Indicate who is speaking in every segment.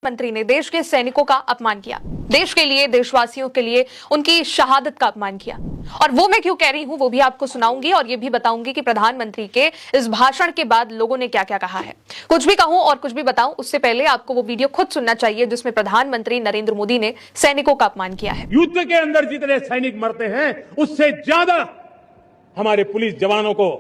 Speaker 1: मंत्री ने देश के सैनिकों का अपमान किया, देश के लिए, देशवासियों के लिए उनकी शहादत का अपमान किया। और वो मैं क्यों कह रही हूं वो भी आपको सुनाऊंगी और ये भी बताऊंगी कि प्रधानमंत्री के इस भाषण के बाद लोगों ने क्या क्या कहा है। कुछ भी कहूं और कुछ भी बताऊं उससे पहले आपको वो वीडियो खुद सुनना चाहिए जिसमें प्रधानमंत्री नरेंद्र मोदी ने सैनिकों का अपमान किया है।
Speaker 2: युद्ध के अंदर जितने सैनिक मरते हैं उससे ज्यादा हमारे पुलिस जवानों को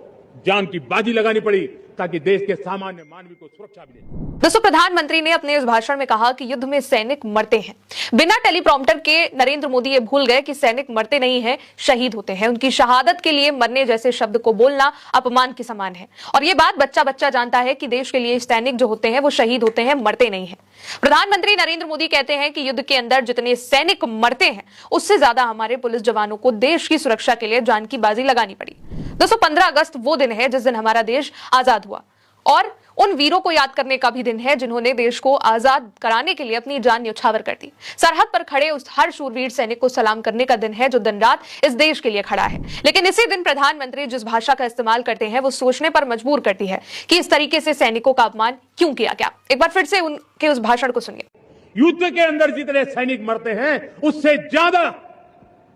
Speaker 2: जान की बाजी लगानी पड़ी ताकि देश के सामान्य मानवी को सुरक्षा मिले।
Speaker 1: दोस्तों, प्रधानमंत्री ने अपने इस भाषण में कहा कि युद्ध में सैनिक मरते हैं। बिना टेलीप्रॉम्प्टर के नरेंद्र मोदी ये भूल गए कि सैनिक मरते नहीं हैं, शहीद होते हैं। उनकी शहादत के लिए मरने जैसे शब्द को बोलना अपमान के समान है। और ये बात बच्चा बच्चा जानता है कि देश के लिए सैनिक जो होते हैं वो शहीद होते हैं, मरते नहीं है। प्रधानमंत्री नरेंद्र मोदी कहते हैं कि युद्ध के अंदर जितने सैनिक मरते हैं उससे ज्यादा हमारे पुलिस जवानों को देश की सुरक्षा के लिए जान की बाजी लगानी पड़ी। दोस्तों, 15 अगस्त वो दिन है जिस दिन हमारा देश आजाद हुआ और उन वीरों को याद करने का भी दिन है जिन्होंने देश को आजाद कराने के लिए अपनी जान न्यौछावर कर दी। सरहद पर खड़े उस हर शूरवीर सैनिक को सलाम करने का दिन है जो दिन रात इस देश के लिए खड़ा है। लेकिन इसी दिन प्रधानमंत्री जिस भाषा का इस्तेमाल करते हैं वो सोचने पर मजबूर करती है कि इस तरीके से सैनिकों का अपमान क्यों किया गया। एक बार फिर से उनके उस भाषण को सुनिए।
Speaker 2: युद्ध के अंदर जितने सैनिक मरते हैं उससे ज्यादा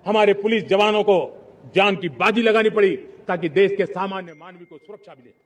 Speaker 2: हमारे पुलिस जवानों को जान की बाजी लगानी पड़ी ताकि देश के सामान्य मानवी को सुरक्षा मिले।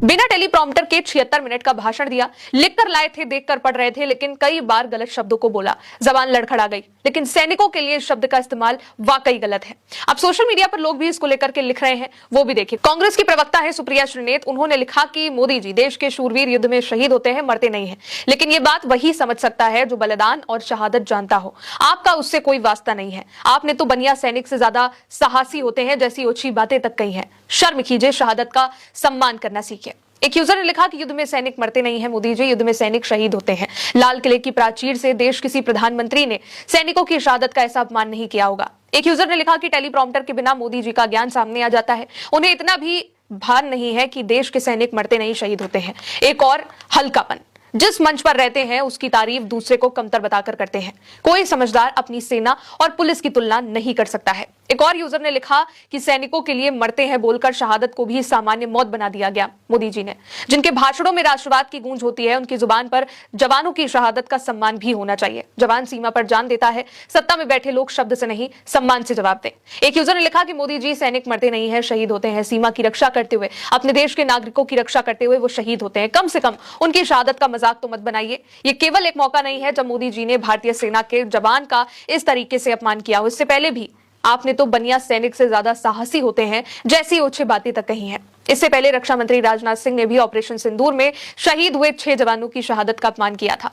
Speaker 1: बिना टेलीप्रॉम्प्टर के 76 मिनट का भाषण दिया। लिखकर लाए थे, देखकर पढ़ रहे थे, लेकिन कई बार गलत शब्दों को बोला, जबान लड़खड़ा गई। लेकिन सैनिकों के लिए इस शब्द का इस्तेमाल वाकई गलत है। अब सोशल मीडिया पर लोग भी इसको लेकर के लिख रहे हैं, वो भी देखिए। कांग्रेस की प्रवक्ता है सुप्रिया श्रीनेत, उन्होंने लिखा कि मोदी जी, देश के शूरवीर युद्ध में शहीद होते हैं, मरते नहीं है। लेकिन ये बात वही समझ सकता है जो बलिदान और शहादत जानता हो। आपका उससे कोई वास्ता नहीं है। आपने तो बनिया सैनिक से ज्यादा साहसी होते हैं जैसी ओछी बातें तक कही हैं। शर्म कीजिए, शहादत का सम्मान करना सीखिए। एक यूजर ने लिखा कि युद्ध में सैनिक मरते नहीं है मोदी जी, युद्ध में सैनिक शहीद होते हैं। लाल किले की प्राचीर से देश किसी प्रधानमंत्री ने सैनिकों की शहादत का ऐसा अपमान नहीं किया होगा। एक यूजर ने लिखा कि टेलीप्रॉम्प्टर के बिना मोदी जी का ज्ञान सामने आ जाता है, उन्हें इतना भी भान नहीं है कि देश के सैनिक मरते नहीं, शहीद होते हैं। एक और हल्कापन, जिस मंच पर रहते हैं उसकी तारीफ दूसरे को कमतर बताकर करते हैं। कोई समझदार अपनी सेना और पुलिस की तुलना नहीं कर सकता है। एक और यूजर ने लिखा कि सैनिकों के लिए मरते हैं बोलकर शहादत को भी सामान्य मौत बना दिया गया मोदी जी ने। जिनके भाषणों में राष्ट्रवाद की गूंज होती है उनकी जुबान पर जवानों की शहादत का सम्मान भी होना चाहिए। जवान सीमा पर जान देता है, सत्ता में बैठे लोग शब्द से नहीं सम्मान से जवाब दें। एक यूजर ने लिखा कि मोदी जी, सैनिक मरते नहीं है, शहीद होते हैं। सीमा की रक्षा करते हुए, अपने देश के नागरिकों की रक्षा करते हुए वो शहीद होते हैं। कम से कम उनकी शहादत का मजाक तो मत बनाइए। ये केवल एक मौका नहीं है जब मोदी जी ने भारतीय सेना के जवान का इस तरीके से अपमान किया हो। इससे पहले भी आपने तो बनिया सैनिक से ज्यादा साहसी होते हैं जैसी ओछी बातें तक कही हैं। इससे पहले रक्षा मंत्री राजनाथ सिंह ने भी ऑपरेशन सिंदूर में शहीद हुए 6 जवानों की शहादत का अपमान किया था।